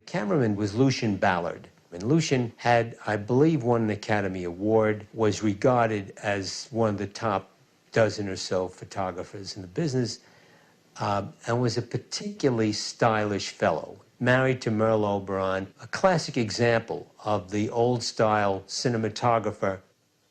Cameraman was Lucien Ballard. And Lucien had, I believe, won an Academy Award, was regarded as one of the top dozen or so photographers in the business, and was a particularly stylish fellow. Married to Merle Oberon, a classic example of the old-style cinematographer.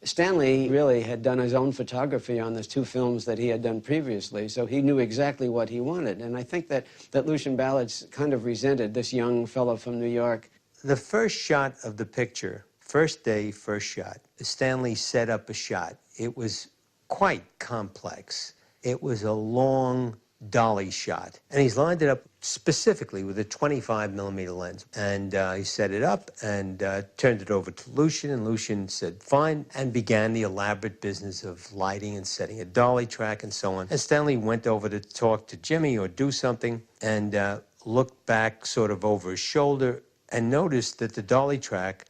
Stanley really had done his own photography on those two films that he had done previously, so he knew exactly what he wanted. And I think that Lucien Ballard kind of resented this young fellow from New York. The first shot of the picture, first day, first shot, Stanley set up a shot. It was quite complex. It was a long dolly shot. And he's lined it up specifically with a 25mm lens. And he set it up and turned it over to Lucien, and Lucien said, fine, and began the elaborate business of lighting and setting a dolly track and so on. And Stanley went over to talk to Jimmy or do something and looked back sort of over his shoulder and noticed that the dolly track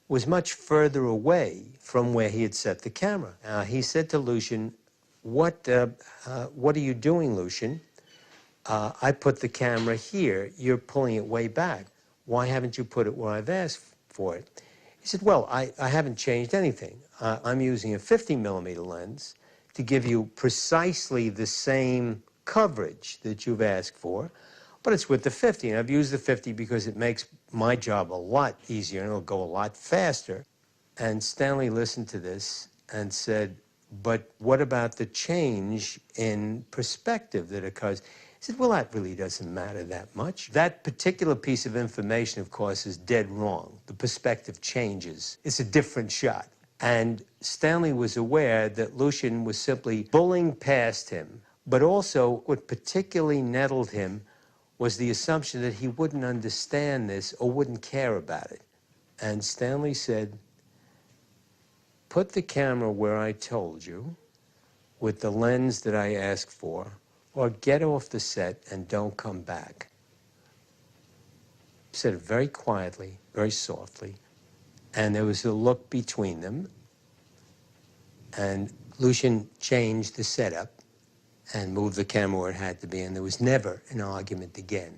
was much further away from where he had set the camera. He said to Lucien, what are you doing, Lucien? I put the camera here. You're pulling it way back. Why haven't you put it where I've asked for it? He said, well, I haven't changed anything. I'm using a 50mm lens to give you precisely the same coverage that you've asked for, but it's with the 50. And I've used the 50 because it makes my job a lot easier and it'll go a lot faster. And Stanley listened to this and said, but what about the change in perspective that occurs? He said, well, that really doesn't matter that much. That particular piece of information, of course, is dead wrong. The perspective changes. It's a different shot. And Stanley was aware that Lucien was simply bullying past him, but also what particularly nettled him was the assumption that he wouldn't understand this or wouldn't care about it. And Stanley said, put the camera where I told you, with the lens that I asked for, or get off the set and don't come back. He said it very quietly, very softly, and there was a look between them, and Lucien changed the setup and moved the camera where it had to be, and there was never an argument again.